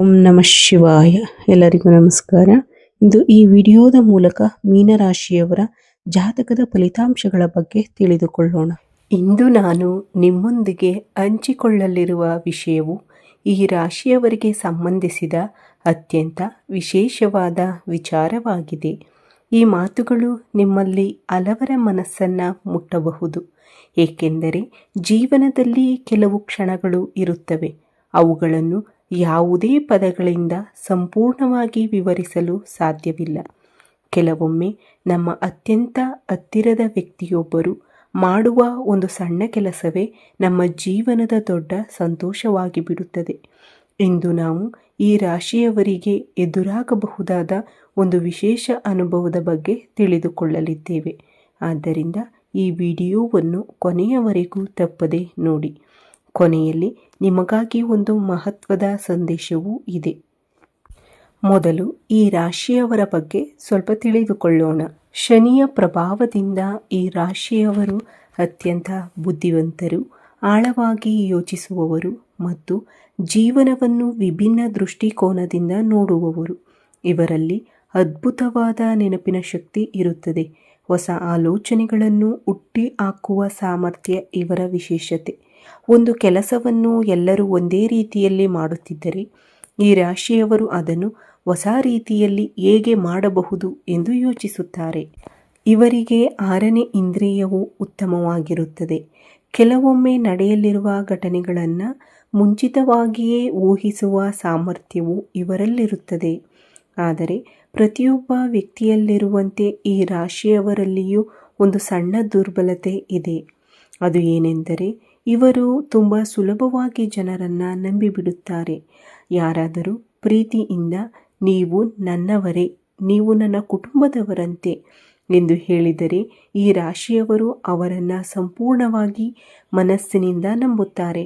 ಓಂ ನಮಃ ಶಿವಾಯ. ಎಲ್ಲರಿಗೂ ನಮಸ್ಕಾರ. ಇಂದು ಈ ವಿಡಿಯೋದ ಮೂಲಕ ಮೀನರಾಶಿಯವರ ಜಾತಕದ ಫಲಿತಾಂಶಗಳ ಬಗ್ಗೆ ತಿಳಿದುಕೊಳ್ಳೋಣ. ಇಂದು ನಾನು ನಿಮ್ಮೊಂದಿಗೆ ಹಂಚಿಕೊಳ್ಳಲಿರುವ ವಿಷಯವು ಈ ರಾಶಿಯವರಿಗೆ ಸಂಬಂಧಿಸಿದ ಅತ್ಯಂತ ವಿಶೇಷವಾದ ವಿಚಾರವಾಗಿದೆ. ಈ ಮಾತುಗಳು ನಿಮ್ಮಲ್ಲಿ ಹಲವರ ಮನಸ್ಸನ್ನು ಮುಟ್ಟಬಹುದು. ಏಕೆಂದರೆ ಜೀವನದಲ್ಲಿ ಕೆಲವು ಕ್ಷಣಗಳು ಇರುತ್ತವೆ. ಅವುಗಳನ್ನು ಯಾವುದೇ ಪದಗಳಿಂದ ಸಂಪೂರ್ಣವಾಗಿ ವಿವರಿಸಲು ಸಾಧ್ಯವಿಲ್ಲ. ಕೆಲವೊಮ್ಮೆ ನಮ್ಮ ಅತ್ಯಂತ ಹತ್ತಿರದ ವ್ಯಕ್ತಿಯೊಬ್ಬರು ಮಾಡುವ ಒಂದು ಸಣ್ಣ ಕೆಲಸವೇ ನಮ್ಮ ಜೀವನದ ದೊಡ್ಡ ಸಂತೋಷವಾಗಿ ಬಿಡುತ್ತದೆ. ಇಂದು ನಾವು ಈ ರಾಶಿಯವರಿಗೆ ಎದುರಾಗಬಹುದಾದ ಒಂದು ವಿಶೇಷ ಅನುಭವದ ಬಗ್ಗೆ ತಿಳಿದುಕೊಳ್ಳಲಿದ್ದೇವೆ. ಆದ್ದರಿಂದ ಈ ವಿಡಿಯೋವನ್ನು ಕೊನೆಯವರೆಗೂ ತಪ್ಪದೆ ನೋಡಿ. ಕೊನೆಯಲ್ಲಿ ನಿಮಗಾಗಿ ಒಂದು ಮಹತ್ವದ ಸಂದೇಶವೂ ಇದೆ. ಮೊದಲು ಈ ರಾಶಿಯವರ ಬಗ್ಗೆ ಸ್ವಲ್ಪ ತಿಳಿದುಕೊಳ್ಳೋಣ. ಶನಿಯ ಪ್ರಭಾವದಿಂದ ಈ ರಾಶಿಯವರು ಅತ್ಯಂತ ಬುದ್ಧಿವಂತರು, ಆಳವಾಗಿ ಯೋಚಿಸುವವರು ಮತ್ತು ಜೀವನವನ್ನು ವಿಭಿನ್ನ ದೃಷ್ಟಿಕೋನದಿಂದ ನೋಡುವವರು. ಇವರಲ್ಲಿ ಅದ್ಭುತವಾದ ನೆನಪಿನ ಶಕ್ತಿ ಇರುತ್ತದೆ. ಹೊಸ ಆಲೋಚನೆಗಳನ್ನು ಹುಟ್ಟಿ ಹಾಕುವ ಸಾಮರ್ಥ್ಯ ಇವರ ವಿಶೇಷತೆ. ಒಂದು ಕೆಲಸವನ್ನು ಎಲ್ಲರೂ ಒಂದೇ ರೀತಿಯಲ್ಲಿ ಮಾಡುತ್ತಿದ್ದರೆ ಈ ರಾಶಿಯವರು ಅದನ್ನು ಹೊಸ ರೀತಿಯಲ್ಲಿ ಹೇಗೆ ಮಾಡಬಹುದು ಎಂದು ಯೋಚಿಸುತ್ತಾರೆ. ಇವರಿಗೆ 6ನೇ ಇಂದ್ರಿಯವು ಉತ್ತಮವಾಗಿರುತ್ತದೆ. ಕೆಲವೊಮ್ಮೆ ನಡೆಯಲಿರುವ ಘಟನೆಗಳನ್ನು ಮುಂಚಿತವಾಗಿಯೇ ಊಹಿಸುವ ಸಾಮರ್ಥ್ಯವು ಇವರಲ್ಲಿರುತ್ತದೆ. ಆದರೆ ಪ್ರತಿಯೊಬ್ಬ ವ್ಯಕ್ತಿಯಲ್ಲಿರುವಂತೆ ಈ ರಾಶಿಯವರಲ್ಲಿಯೂ ಒಂದು ಸಣ್ಣ ದುರ್ಬಲತೆ ಇದೆ. ಅದು ಏನೆಂದರೆ ಇವರು ತುಂಬ ಸುಲಭವಾಗಿ ಜನರನ್ನು ನಂಬಿಬಿಡುತ್ತಾರೆ. ಯಾರಾದರೂ ಪ್ರೀತಿಯಿಂದ ನೀವು ನನ್ನವರೇ, ನೀವು ನನ್ನ ಕುಟುಂಬದವರಂತೆ ಎಂದು ಹೇಳಿದರೆ ಈ ರಾಶಿಯವರು ಅವರನ್ನು ಸಂಪೂರ್ಣವಾಗಿ ಮನಸ್ಸಿನಿಂದ ನಂಬುತ್ತಾರೆ.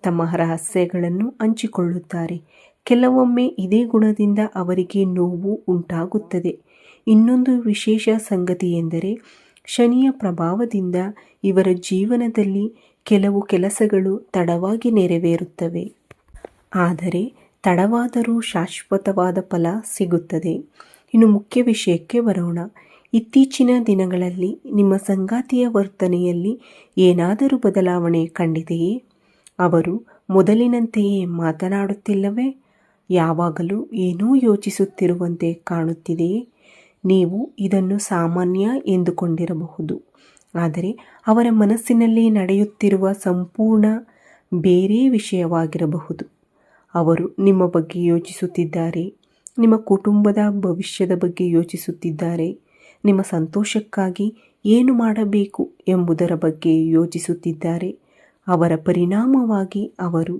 ತಮ್ಮ ರಹಸ್ಯಗಳನ್ನು ಹಂಚಿಕೊಳ್ಳುತ್ತಾರೆ. ಕೆಲವೊಮ್ಮೆ ಇದೇ ಗುಣದಿಂದ ಅವರಿಗೆ ನೋವು ಉಂಟಾಗುತ್ತದೆ. ಇನ್ನೊಂದು ವಿಶೇಷ ಸಂಗತಿ ಎಂದರೆ ಶನಿಯ ಪ್ರಭಾವದಿಂದ ಇವರ ಜೀವನದಲ್ಲಿ ಕೆಲವು ಕೆಲಸಗಳು ತಡವಾಗಿ ನೆರವೇರುತ್ತವೆ. ಆದರೆ ತಡವಾದರೂ ಶಾಶ್ವತವಾದ ಫಲ ಸಿಗುತ್ತದೆ. ಇನ್ನು ಮುಖ್ಯ ವಿಷಯಕ್ಕೆ ಬರೋಣ. ಇತ್ತೀಚಿನ ದಿನಗಳಲ್ಲಿ ನಿಮ್ಮ ಸಂಗಾತಿಯ ವರ್ತನೆಯಲ್ಲಿ ಏನಾದರೂ ಬದಲಾವಣೆ ಕಂಡಿದೆಯೇ? ಅವರು ಮೊದಲಿನಂತೆಯೇ ಮಾತನಾಡುತ್ತಿಲ್ಲವೇ? ಯಾವಾಗಲೂ ಏನೋ ಯೋಚಿಸುತ್ತಿರುವಂತೆ ಕಾಣುತ್ತಿದೆಯೇ? ನೀವು ಇದನ್ನು ಸಾಮಾನ್ಯ ಎಂದುಕೊಂಡಿರಬಹುದು. ಆದರೆ ಅವರ ಮನಸ್ಸಿನಲ್ಲಿ ನಡೆಯುತ್ತಿರುವ ಸಂಪೂರ್ಣ ಬೇರೆ ವಿಷಯವಾಗಿರಬಹುದು. ಅವರು ನಿಮ್ಮ ಬಗ್ಗೆ ಯೋಚಿಸುತ್ತಿದ್ದಾರೆ, ನಿಮ್ಮ ಕುಟುಂಬದ ಭವಿಷ್ಯದ ಬಗ್ಗೆ ಯೋಚಿಸುತ್ತಿದ್ದಾರೆ, ನಿಮ್ಮ ಸಂತೋಷಕ್ಕಾಗಿ ಏನು ಮಾಡಬೇಕು ಎಂಬುದರ ಬಗ್ಗೆ ಯೋಚಿಸುತ್ತಿದ್ದಾರೆ. ಅವರ ಪರಿಣಾಮವಾಗಿ ಅವರು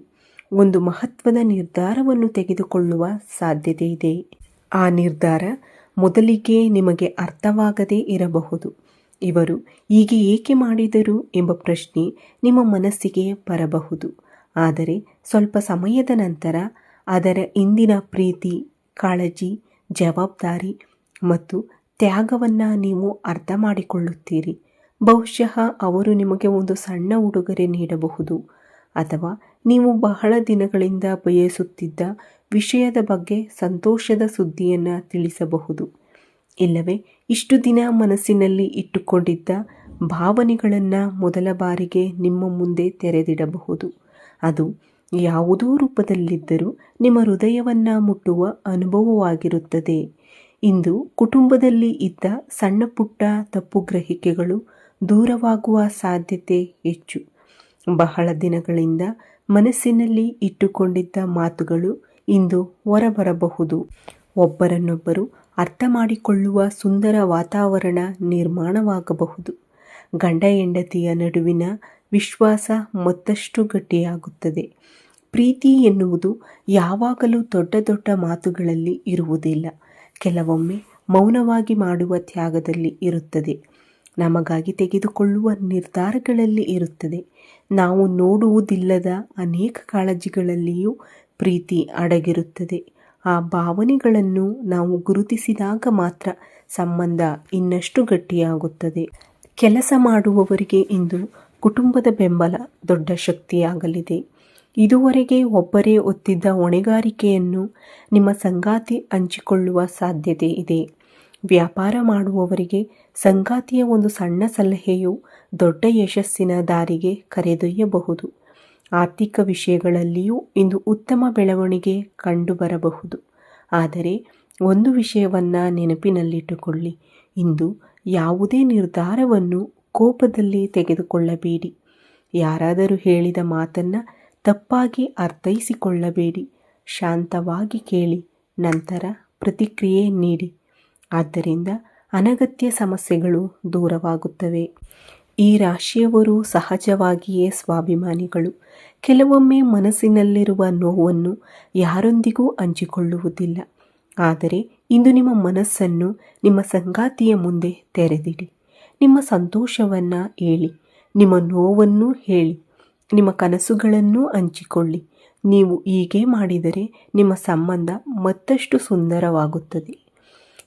ಒಂದು ಮಹತ್ವದ ನಿರ್ಧಾರವನ್ನು ತೆಗೆದುಕೊಳ್ಳುವ ಸಾಧ್ಯತೆ ಇದೆ. ಆ ನಿರ್ಧಾರ ಮೊದಲಿಗೆ ನಿಮಗೆ ಅರ್ಥವಾಗದೇ ಇರಬಹುದು. ಇವರು ಹೀಗೆ ಏಕೆ ಮಾಡಿದರು ಎಂಬ ಪ್ರಶ್ನೆ ನಿಮ್ಮ ಮನಸ್ಸಿಗೆ ಬರಬಹುದು. ಆದರೆ ಸ್ವಲ್ಪ ಸಮಯದ ನಂತರ ಅದರ ಹಿಂದಿನ ಪ್ರೀತಿ, ಕಾಳಜಿ, ಜವಾಬ್ದಾರಿ ಮತ್ತು ತ್ಯಾಗವನ್ನು ನೀವು ಅರ್ಥ ಮಾಡಿಕೊಳ್ಳುತ್ತೀರಿ. ಬಹುಶಃ ಅವರು ನಿಮಗೆ ಒಂದು ಸಣ್ಣ ಉಡುಗೊರೆ ನೀಡಬಹುದು, ಅಥವಾ ನೀವು ಬಹಳ ದಿನಗಳಿಂದ ಬಯಸುತ್ತಿದ್ದ ವಿಷಯದ ಬಗ್ಗೆ ಸಂತೋಷದ ಸುದ್ದಿಯನ್ನು ತಿಳಿಸಬಹುದು. ಇಲ್ಲವೇ ಇಷ್ಟು ದಿನ ಮನಸ್ಸಿನಲ್ಲಿ ಇಟ್ಟುಕೊಂಡಿದ್ದ ಭಾವನೆಗಳನ್ನು ಮೊದಲ ಬಾರಿಗೆ ನಿಮ್ಮ ಮುಂದೆ ತೆರೆದಿಡಬಹುದು. ಅದು ಯಾವುದೋ ರೂಪದಲ್ಲಿದ್ದರೂ ನಿಮ್ಮ ಹೃದಯವನ್ನು ಮುಟ್ಟುವ ಅನುಭವವಾಗಿರುತ್ತದೆ. ಇಂದು ಕುಟುಂಬದಲ್ಲಿ ಇದ್ದ ಸಣ್ಣ ಪುಟ್ಟ ತಪ್ಪುಗ್ರಹಿಕೆಗಳು ದೂರವಾಗುವ ಸಾಧ್ಯತೆ ಹೆಚ್ಚು. ಬಹಳ ದಿನಗಳಿಂದ ಮನಸ್ಸಿನಲ್ಲಿ ಇಟ್ಟುಕೊಂಡಿದ್ದ ಮಾತುಗಳು ಇಂದು ಹೊರಬರಬಹುದು. ಒಬ್ಬರನ್ನೊಬ್ಬರು ಅರ್ಥ ಮಾಡಿಕೊಳ್ಳುವ ಸುಂದರ ವಾತಾವರಣ ನಿರ್ಮಾಣವಾಗಬಹುದು. ಗಂಡ ಹೆಂಡತಿಯ ನಡುವಿನ ವಿಶ್ವಾಸ ಮತ್ತಷ್ಟು ಗಟ್ಟಿಯಾಗುತ್ತದೆ. ಪ್ರೀತಿ ಎನ್ನುವುದು ಯಾವಾಗಲೂ ದೊಡ್ಡ ದೊಡ್ಡ ಮಾತುಗಳಲ್ಲಿ ಇರುವುದಿಲ್ಲ. ಕೆಲವೊಮ್ಮೆ ಮೌನವಾಗಿ ಮಾಡುವ ತ್ಯಾಗದಲ್ಲಿ ಇರುತ್ತದೆ. ನಮಗಾಗಿ ತೆಗೆದುಕೊಳ್ಳುವ ನಿರ್ಧಾರಗಳಲ್ಲಿ ಇರುತ್ತದೆ. ನಾವು ನೋಡುವುದಿಲ್ಲದ ಅನೇಕ ಕಾಳಜಿಗಳಲ್ಲಿಯೂ ಪ್ರೀತಿ ಅಡಗಿರುತ್ತದೆ. ಆ ಭಾವನೆಗಳನ್ನು ನಾವು ಗುರುತಿಸಿದಾಗ ಮಾತ್ರ ಸಂಬಂಧ ಇನ್ನಷ್ಟು ಗಟ್ಟಿಯಾಗುತ್ತದೆ. ಕೆಲಸ ಮಾಡುವವರಿಗೆ ಇಂದು ಕುಟುಂಬದ ಬೆಂಬಲ ದೊಡ್ಡ ಶಕ್ತಿಯಾಗಲಿದೆ. ಇದುವರೆಗೆ ಒಬ್ಬರೇ ಹೊತ್ತಿದ್ದ ಹೊಣೆಗಾರಿಕೆಯನ್ನು ನಿಮ್ಮ ಸಂಗಾತಿ ಹಂಚಿಕೊಳ್ಳುವ ಸಾಧ್ಯತೆ ಇದೆ. ವ್ಯಾಪಾರ ಮಾಡುವವರಿಗೆ ಸಂಗಾತಿಯ ಒಂದು ಸಣ್ಣ ಸಲಹೆಯು ದೊಡ್ಡ ಯಶಸ್ಸಿನ ದಾರಿಗೆ ಕರೆದೊಯ್ಯಬಹುದು. ಆರ್ಥಿಕ ವಿಷಯಗಳಲ್ಲಿಯೂ ಇಂದು ಉತ್ತಮ ಬೆಳವಣಿಗೆ ಕಂಡುಬರಬಹುದು. ಆದರೆ ಒಂದು ವಿಷಯವನ್ನು ನೆನಪಿನಲ್ಲಿಟ್ಟುಕೊಳ್ಳಿ, ಇಂದು ಯಾವುದೇ ನಿರ್ಧಾರವನ್ನು ಕೋಪದಲ್ಲಿ ತೆಗೆದುಕೊಳ್ಳಬೇಡಿ. ಯಾರಾದರೂ ಹೇಳಿದ ಮಾತನ್ನು ತಪ್ಪಾಗಿ ಅರ್ಥೈಸಿಕೊಳ್ಳಬೇಡಿ. ಶಾಂತವಾಗಿ ಕೇಳಿ, ನಂತರ ಪ್ರತಿಕ್ರಿಯೆ ನೀಡಿ. ಆದ್ದರಿಂದ ಅನಗತ್ಯ ಸಮಸ್ಯೆಗಳು ದೂರವಾಗುತ್ತವೆ. ಈ ರಾಶಿಯವರು ಸಹಜವಾಗಿಯೇ ಸ್ವಾಭಿಮಾನಿಗಳು. ಕೆಲವೊಮ್ಮೆ ಮನಸ್ಸಿನಲ್ಲಿರುವ ನೋವನ್ನು ಯಾರೊಂದಿಗೂ ಹಂಚಿಕೊಳ್ಳುವುದಿಲ್ಲ. ಆದರೆ ಇಂದು ನಿಮ್ಮ ಮನಸ್ಸನ್ನು ನಿಮ್ಮ ಸಂಗಾತಿಯ ಮುಂದೆ ತೆರೆದಿಡಿ. ನಿಮ್ಮ ಸಂತೋಷವನ್ನು ಹೇಳಿ, ನಿಮ್ಮ ನೋವನ್ನು ಹೇಳಿ, ನಿಮ್ಮ ಕನಸುಗಳನ್ನು ಹಂಚಿಕೊಳ್ಳಿ. ನೀವು ಹೀಗೆ ಮಾಡಿದರೆ ನಿಮ್ಮ ಸಂಬಂಧ ಮತ್ತಷ್ಟು ಸುಂದರವಾಗುತ್ತದೆ.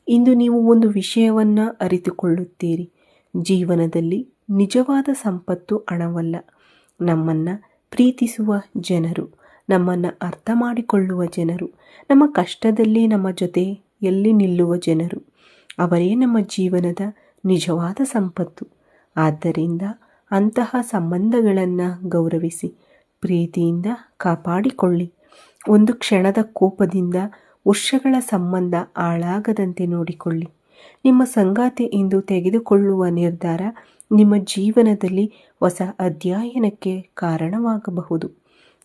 ಇಂದು ನೀವು ಒಂದು ವಿಷಯವನ್ನು ಅರಿತುಕೊಳ್ಳುತ್ತೀರಿ. ಜೀವನದಲ್ಲಿ ನಿಜವಾದ ಸಂಪತ್ತು ಹಣವಲ್ಲ, ನಮ್ಮನ್ನು ಪ್ರೀತಿಸುವ ಜನರು, ನಮ್ಮನ್ನು ಅರ್ಥ ಮಾಡಿಕೊಳ್ಳುವ ಜನರು, ನಮ್ಮ ಕಷ್ಟದಲ್ಲಿ ನಮ್ಮ ಜೊತೆಯಲ್ಲಿ ನಿಲ್ಲುವ ಜನರು, ಅವರೇ ನಮ್ಮ ಜೀವನದ ನಿಜವಾದ ಸಂಪತ್ತು. ಆದ್ದರಿಂದ ಅಂತಹ ಸಂಬಂಧಗಳನ್ನು ಗೌರವಿಸಿ, ಪ್ರೀತಿಯಿಂದ ಕಾಪಾಡಿಕೊಳ್ಳಿ. ಒಂದು ಕ್ಷಣದ ಕೋಪದಿಂದ ವರ್ಷಗಳ ಸಂಬಂಧ ಹಾಳಾಗದಂತೆ ನೋಡಿಕೊಳ್ಳಿ. ನಿಮ್ಮ ಸಂಗಾತಿ ಇಂದು ತೆಗೆದುಕೊಳ್ಳುವ ನಿರ್ಧಾರ ನಿಮ್ಮ ಜೀವನದಲ್ಲಿ ಹೊಸ ಅಧ್ಯಯನಕ್ಕೆ ಕಾರಣವಾಗಬಹುದು.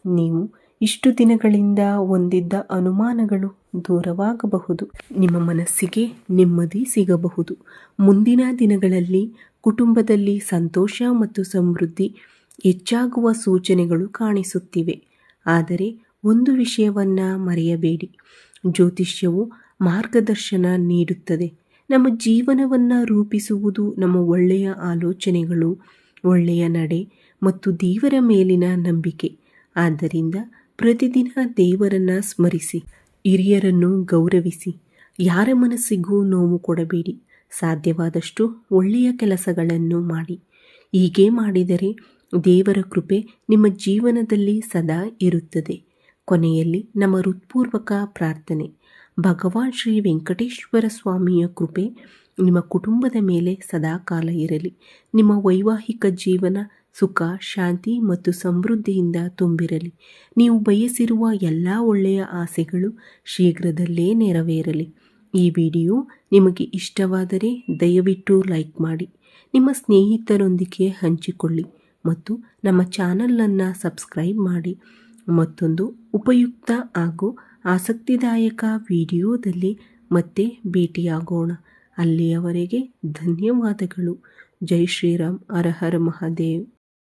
ನೀವು ಇಷ್ಟು ದಿನಗಳಿಂದ ಹೊಂದಿದ್ದ ಅನುಮಾನಗಳು ದೂರವಾಗಬಹುದು. ನಿಮ್ಮ ಮನಸ್ಸಿಗೆ ನೆಮ್ಮದಿ ಸಿಗಬಹುದು. ಮುಂದಿನ ದಿನಗಳಲ್ಲಿ ಕುಟುಂಬದಲ್ಲಿ ಸಂತೋಷ ಮತ್ತು ಸಮೃದ್ಧಿ ಹೆಚ್ಚಾಗುವ ಸೂಚನೆಗಳು ಕಾಣಿಸುತ್ತಿವೆ. ಆದರೆ ಒಂದು ವಿಷಯವನ್ನು ಮರೆಯಬೇಡಿ, ಜ್ಯೋತಿಷ್ಯವು ಮಾರ್ಗದರ್ಶನ ನೀಡುತ್ತದೆ. ನಮ್ಮ ಜೀವನವನ್ನು ರೂಪಿಸುವುದು ನಮ್ಮ ಒಳ್ಳೆಯ ಆಲೋಚನೆಗಳು, ಒಳ್ಳೆಯ ನಡೆ ಮತ್ತು ದೇವರ ಮೇಲಿನ ನಂಬಿಕೆ. ಆದ್ದರಿಂದ ಪ್ರತಿದಿನ ದೇವರನ್ನು ಸ್ಮರಿಸಿ, ಹಿರಿಯರನ್ನು ಗೌರವಿಸಿ, ಯಾರ ಮನಸ್ಸಿಗೂ ನೋವು ಕೊಡಬೇಡಿ. ಸಾಧ್ಯವಾದಷ್ಟು ಒಳ್ಳೆಯ ಕೆಲಸಗಳನ್ನು ಮಾಡಿ. ಹೀಗೆ ಮಾಡಿದರೆ ದೇವರ ಕೃಪೆ ನಿಮ್ಮ ಜೀವನದಲ್ಲಿ ಸದಾ ಇರುತ್ತದೆ. ಕೊನೆಯಲ್ಲಿ ನಮ್ಮ ಹೃತ್ಪೂರ್ವಕ ಪ್ರಾರ್ಥನೆ. ಭಗವಾನ್ ಶ್ರೀ ವೆಂಕಟೇಶ್ವರ ಸ್ವಾಮಿಯ ಕೃಪೆ ನಿಮ್ಮ ಕುಟುಂಬದ ಮೇಲೆ ಸದಾಕಾಲ ಇರಲಿ. ನಿಮ್ಮ ವೈವಾಹಿಕ ಜೀವನ ಸುಖ, ಶಾಂತಿ ಮತ್ತು ಸಮೃದ್ಧಿಯಿಂದ ತುಂಬಿರಲಿ. ನೀವು ಬಯಸಿರುವ ಎಲ್ಲ ಒಳ್ಳೆಯ ಆಸೆಗಳು ಶೀಘ್ರದಲ್ಲೇ ನೆರವೇರಲಿ. ಈ ವಿಡಿಯೋ ನಿಮಗೆ ಇಷ್ಟವಾದರೆ ದಯವಿಟ್ಟು ಲೈಕ್ ಮಾಡಿ, ನಿಮ್ಮ ಸ್ನೇಹಿತರೊಂದಿಗೆ ಹಂಚಿಕೊಳ್ಳಿ ಮತ್ತು ನಮ್ಮ ಚಾನಲನ್ನು ಸಬ್ಸ್ಕ್ರೈಬ್ ಮಾಡಿ. ಮತ್ತೊಂದು ಉಪಯುಕ್ತ ಹಾಗೂ ಆಸಕ್ತಿದಾಯಕ ವಿಡಿಯೋದಲ್ಲಿ ಮತ್ತೆ ಭೇಟಿಯಾಗೋಣ. ಅಲ್ಲಿಯವರೆಗೆ ಧನ್ಯವಾದಗಳು. ಜೈ ಶ್ರೀರಾಮ್. ಹರ ಹರ ಮಹಾದೇವ್.